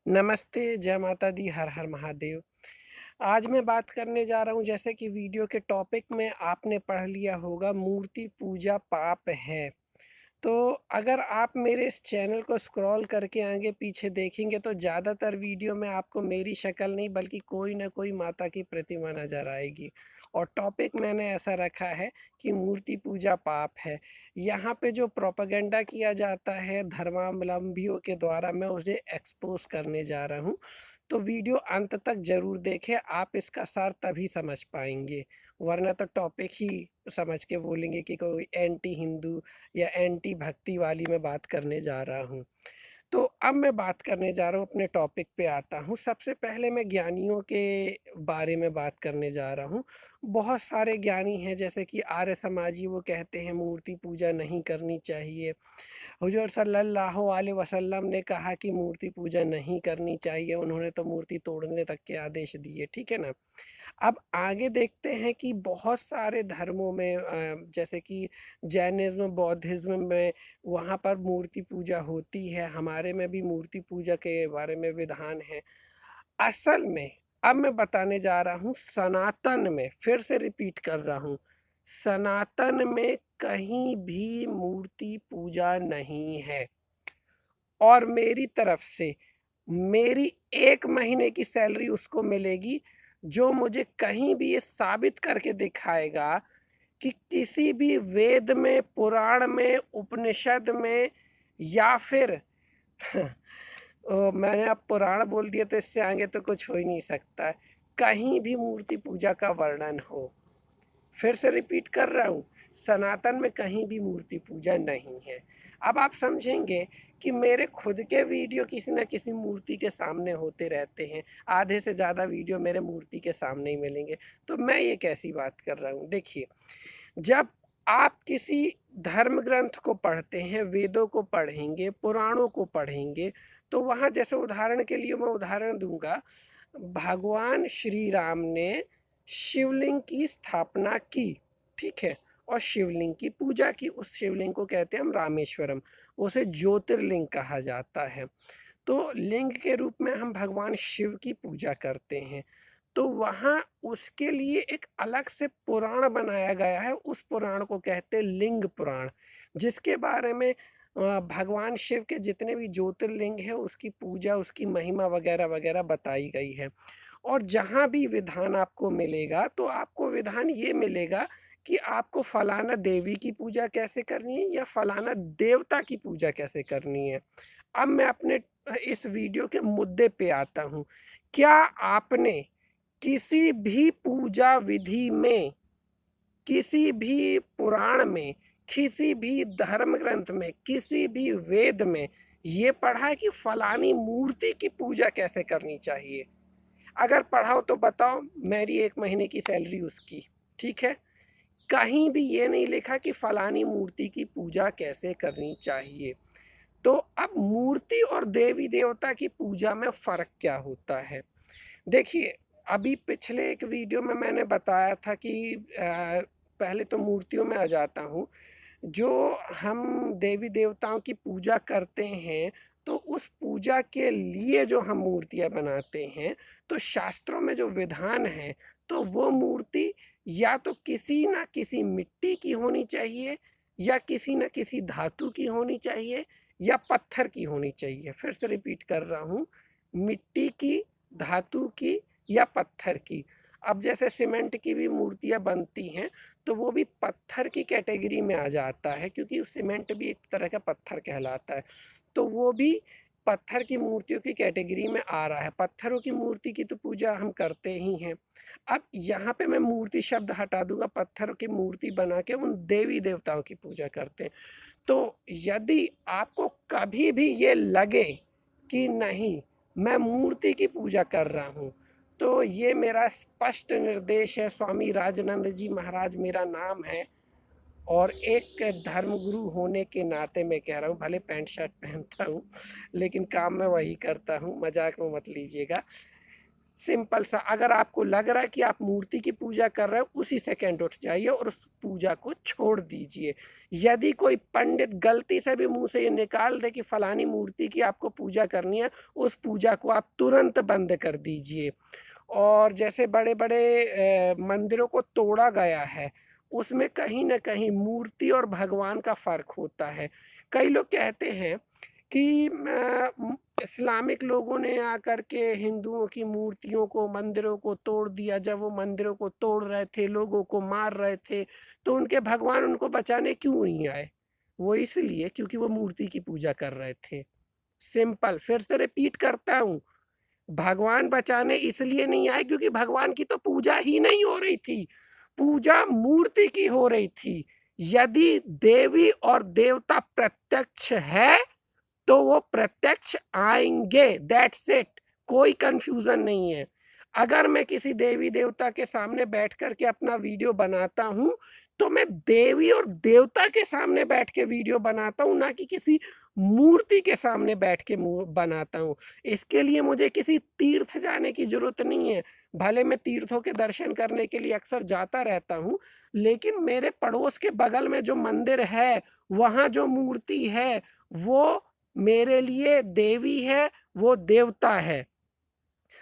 नमस्ते, जय माता दी, हर हर महादेव। आज मैं बात करने जा रहा हूँ, जैसे कि वीडियो के टॉपिक में आपने पढ़ लिया होगा, मूर्ति पूजा पाप है। तो अगर आप मेरे इस चैनल को स्क्रॉल करके आगे पीछे देखेंगे तो ज़्यादातर वीडियो में आपको मेरी शक्ल नहीं बल्कि कोई ना कोई माता की प्रतिमा नज़र आएगी। और टॉपिक मैंने ऐसा रखा है कि मूर्ति पूजा पाप है। यहाँ पे जो प्रोपेगेंडा किया जाता है धर्मावलंबियों के द्वारा, मैं उसे एक्सपोज करने जा रहा हूँ। तो वीडियो अंत तक ज़रूर देखें, आप इसका सार तभी समझ पाएंगे, वरना तो टॉपिक ही समझ के बोलेंगे कि कोई एंटी हिंदू या एंटी भक्ति वाली मैं बात करने जा रहा हूँ। तो अब मैं बात करने जा रहा हूँ, अपने टॉपिक पे आता हूँ। सबसे पहले मैं ज्ञानियों के बारे में बात करने जा रहा हूँ। बहुत सारे ज्ञानी हैं, जैसे कि आर्य समाजी, वो कहते हैं मूर्ति पूजा नहीं करनी चाहिए। हुजूर सल्लल्लाहु अलैहि वसल्लम ने कहा कि मूर्ति पूजा नहीं करनी चाहिए, उन्होंने तो मूर्ति तोड़ने तक के आदेश दिए, ठीक है ना। अब आगे देखते हैं कि बहुत सारे धर्मों में जैसे कि जैनिज्म, बौद्धिज्म में, वहाँ पर मूर्ति पूजा होती है। हमारे में भी मूर्ति पूजा के बारे में विधान है। असल में अब मैं बताने जा रहा हूँ, सनातन में, फिर से रिपीट कर रहा हूँ, सनातन में कहीं भी मूर्ति पूजा नहीं है। और मेरी तरफ से मेरी 1 महीने की सैलरी उसको मिलेगी जो मुझे कहीं भी ये साबित करके दिखाएगा कि किसी भी वेद में, पुराण में, उपनिषद में, या फिर मैंने अब पुराण बोल दिया तो इससे आगे तो कुछ हो ही नहीं सकता है, कहीं भी मूर्ति पूजा का वर्णन हो। फिर से रिपीट कर रहा हूँ, सनातन में कहीं भी मूर्ति पूजा नहीं है। अब आप समझेंगे कि मेरे खुद के वीडियो किसी न किसी मूर्ति के सामने होते रहते हैं। आधे से ज़्यादा वीडियो मेरे मूर्ति के सामने ही मिलेंगे। तो मैं ये कैसी बात कर रहा हूँ? देखिए, जब आप किसी धर्म ग्रंथ को पढ़ते हैं, वेदों को पढ़ेंगे, पुराणों को पढ़ेंगे, तो वहाँ जैसे उदाहरण के लिए मैं उदाहरण दूंगा, भगवान श्री राम ने शिवलिंग की स्थापना की, ठीक है, और शिवलिंग की पूजा की। उस शिवलिंग को कहते हैं हम रामेश्वरम, उसे ज्योतिर्लिंग कहा जाता है। तो लिंग के रूप में हम भगवान शिव की पूजा करते हैं। तो वहाँ उसके लिए एक अलग से पुराण बनाया गया है, उस पुराण को कहते हैं लिंग पुराण, जिसके बारे में भगवान शिव के जितने भी ज्योतिर्लिंग है, उसकी पूजा, उसकी महिमा वगैरह वगैरह बताई गई है। और जहाँ भी विधान आपको मिलेगा तो आपको विधान ये मिलेगा कि आपको फलाना देवी की पूजा कैसे करनी है या फलाना देवता की पूजा कैसे करनी है। अब मैं अपने इस वीडियो के मुद्दे पे आता हूँ। क्या आपने किसी भी पूजा विधि में, किसी भी पुराण में, किसी भी धर्म ग्रंथ में, किसी भी वेद में ये पढ़ा है कि फलानी मूर्ति की पूजा कैसे करनी चाहिए? अगर पढ़ा हो तो बताओ, मेरी 1 महीने की सैलरी उसकी, ठीक है। कहीं भी ये नहीं लिखा कि फलानी मूर्ति की पूजा कैसे करनी चाहिए। तो अब मूर्ति और देवी देवता की पूजा में फ़र्क क्या होता है? देखिए, अभी पिछले एक वीडियो में मैंने बताया था कि पहले तो मूर्तियों में आ जाता हूँ। जो हम देवी देवताओं की पूजा करते हैं, तो उस पूजा के लिए जो हम मूर्तियाँ बनाते हैं, तो शास्त्रों में जो विधान है, तो वो मूर्ति या तो किसी न किसी मिट्टी की होनी चाहिए, या किसी न किसी धातु की होनी चाहिए, या पत्थर की होनी चाहिए। फिर से रिपीट कर रहा हूँ, मिट्टी की, धातु की, या पत्थर की। अब जैसे सीमेंट की भी मूर्तियाँ बनती हैं, तो वो भी पत्थर की कैटेगरी में आ जाता है, क्योंकि सीमेंट भी एक तरह का पत्थर कहलाता है। तो वो भी पत्थर की मूर्तियों की कैटेगरी में आ रहा है। पत्थरों की मूर्ति की तो पूजा हम करते ही हैं। अब यहाँ पे मैं मूर्ति शब्द हटा दूंगा, पत्थर की मूर्ति बना के उन देवी देवताओं की पूजा करते हैं। तो यदि आपको कभी भी ये लगे कि नहीं, मैं मूर्ति की पूजा कर रहा हूँ, तो ये मेरा स्पष्ट निर्देश है। स्वामी राजनंद जी महाराज मेरा नाम है, और एक धर्मगुरु होने के नाते मैं कह रहा हूँ, भले पैंट शर्ट पहनता हूँ लेकिन काम मैं वही करता हूँ, मजाक में मत लीजिएगा। सिंपल सा, अगर आपको लग रहा है कि आप मूर्ति की पूजा कर रहे हो, उसी सेकंड उठ जाइए और उस पूजा को छोड़ दीजिए। यदि कोई पंडित गलती से भी मुंह से ये निकाल दे कि फलानी मूर्ति की आपको पूजा करनी है, उस पूजा को आप तुरंत बंद कर दीजिए। और जैसे बड़े बड़े मंदिरों को तोड़ा गया है, उसमें कहीं ना कहीं मूर्ति और भगवान का फर्क होता है। कई लोग कहते हैं कि इस्लामिक लोगों ने आकर के हिंदुओं की मूर्तियों को, मंदिरों को तोड़ दिया। जब वो मंदिरों को तोड़ रहे थे, लोगों को मार रहे थे, तो उनके भगवान उनको बचाने क्यों नहीं आए? वो इसलिए क्योंकि वो मूर्ति की पूजा कर रहे थे। सिंपल, फिर से रिपीट करता हूँ, भगवान बचाने इसलिए नहीं आए क्योंकि भगवान की तो पूजा ही नहीं हो रही थी, पूजा मूर्ति की हो रही थी। यदि देवी और देवता प्रत्यक्ष है तो वो प्रत्यक्ष आएंगे, दैट्स इट, कोई कंफ्यूजन नहीं है। अगर मैं किसी देवी देवता के सामने बैठ करके अपना वीडियो बनाता हूं, तो मैं देवी और देवता के सामने बैठ के वीडियो बनाता हूं, ना कि किसी मूर्ति के सामने बैठ के बनाता हूं। इसके लिए मुझे किसी तीर्थ जाने की जरूरत नहीं है। भले मैं तीर्थों के दर्शन करने के लिए अक्सर जाता रहता हूं, लेकिन मेरे पड़ोस के बगल में जो मंदिर है, वहां जो मूर्ति है, वो मेरे लिए देवी है, वो देवता है।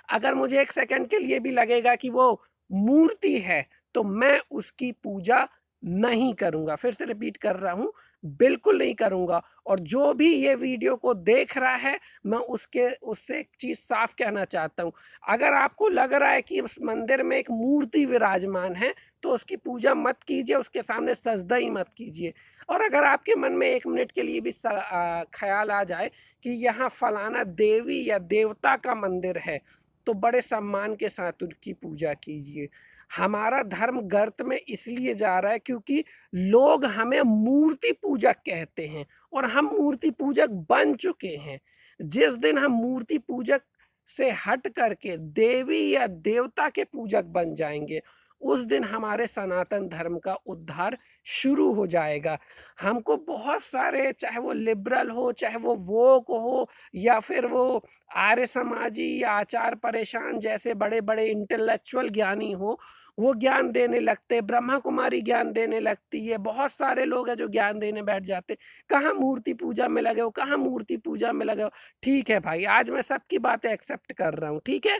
अगर मुझे एक सेकंड के लिए भी लगेगा कि वो मूर्ति है, तो मैं उसकी पूजा नहीं करूंगा। फिर से रिपीट कर रहा हूं, बिल्कुल नहीं करूंगा। और जो भी ये वीडियो को देख रहा है, मैं उससे एक चीज साफ कहना चाहता हूं। अगर आपको लग रहा है कि उस मंदिर में एक मूर्ति विराजमान है, तो उसकी पूजा मत कीजिए, उसके सामने सजदा ही मत कीजिए। और अगर आपके मन में एक मिनट के लिए भी ख्याल आ जाए कि यहाँ फलाना देवी या देवता का मंदिर है, तो बड़े सम्मान के साथ उनकी पूजा कीजिए। हमारा धर्म गर्त में इसलिए जा रहा है क्योंकि लोग हमें मूर्ति पूजक कहते हैं, और हम मूर्ति पूजक बन चुके हैं। जिस दिन हम मूर्ति पूजक से हट करके देवी या देवता के पूजक बन जाएंगे, उस दिन हमारे सनातन धर्म का उद्धार शुरू हो जाएगा। हमको बहुत सारे, चाहे वो लिबरल हो, चाहे वो वोक हो, या फिर वो आर्य समाजी या आचार परेशान जैसे बड़े बड़े इंटेलेक्चुअल ज्ञानी हो, वो ज्ञान देने लगते, ब्रह्मा कुमारी ज्ञान देने लगती है। बहुत सारे लोग हैं जो ज्ञान देने बैठ जाते, कहाँ मूर्ति पूजा में लगे हो, कहाँ मूर्ति पूजा में लगे हो। ठीक है भाई, आज मैं सबकी बातें एक्सेप्ट कर रहा हूँ, ठीक है,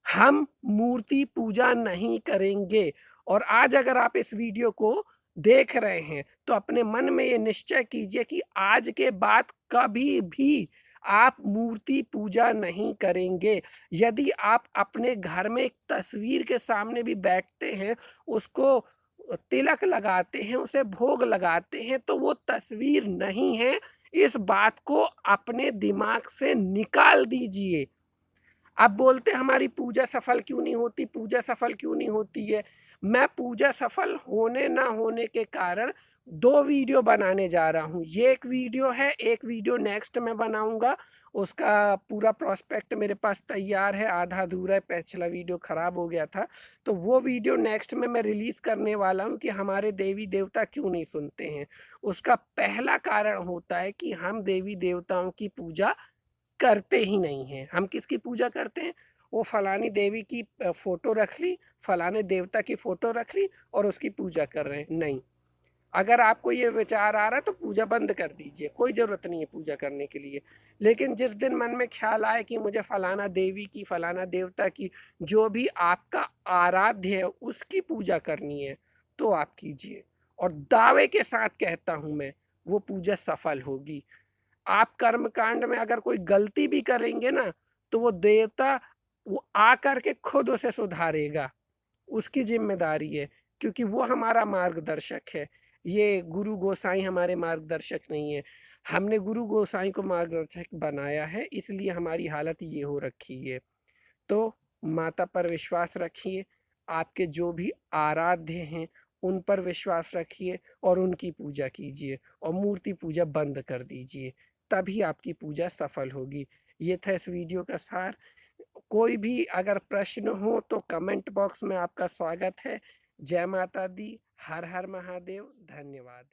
हम मूर्ति पूजा नहीं करेंगे। और आज अगर आप इस वीडियो को देख रहे हैं, तो अपने मन में ये निश्चय कीजिए कि आज के बाद कभी भी आप मूर्ति पूजा नहीं करेंगे। यदि आप अपने घर में एक तस्वीर के सामने भी बैठते हैं, उसको तिलक लगाते हैं, उसे भोग लगाते हैं, तो वो तस्वीर नहीं है। इस बात को अपने दिमाग से निकाल दीजिए। आप बोलते हमारी पूजा सफल क्यों नहीं होती, पूजा सफल क्यों नहीं होती है। मैं पूजा सफल होने ना होने के कारण दो वीडियो बनाने जा रहा हूँ। ये एक वीडियो है, एक वीडियो नेक्स्ट में बनाऊंगा। उसका पूरा प्रोस्पेक्ट मेरे पास तैयार है, आधा अधूरा है, पिछला वीडियो खराब हो गया था। तो वो वीडियो नेक्स्ट में मैं रिलीज करने वाला हूँ कि हमारे देवी देवता क्यों नहीं सुनते हैं। उसका पहला कारण होता है कि हम देवी देवताओं की पूजा करते ही नहीं हैं। हम किसकी पूजा करते हैं? वो फलानी देवी की फोटो रख ली, फलाने देवता की फोटो रख ली और उसकी पूजा कर रहे हैं। नहीं, अगर आपको ये विचार आ रहा है तो पूजा बंद कर दीजिए, कोई ज़रूरत नहीं है पूजा करने के लिए। लेकिन जिस दिन मन में ख्याल आए कि मुझे फलाना देवी की, फलाना देवता की, जो भी आपका आराध्य है, उसकी पूजा करनी है, तो आप कीजिए। और दावे के साथ कहता हूँ मैं, वो पूजा सफल होगी। आप कर्म कांड में अगर कोई गलती भी करेंगे ना, तो वो देवता वो आकर के खुद उसे सुधारेगा, उसकी जिम्मेदारी है, क्योंकि वो हमारा मार्गदर्शक है। ये गुरु गोसाई हमारे मार्गदर्शक नहीं है। हमने गुरु गोसाई को मार्गदर्शक बनाया है, इसलिए हमारी हालत ये हो रखी है। तो माता पर विश्वास रखिए, आपके जो भी आराध्य हैं उन पर विश्वास रखिए और उनकी पूजा कीजिए, और मूर्ति पूजा बंद कर दीजिए, तभी आपकी पूजा सफल होगी। ये था इस वीडियो का सार। कोई भी अगर प्रश्न हो तो कमेंट बॉक्स में आपका स्वागत है। जय माता दी, हर हर महादेव, धन्यवाद।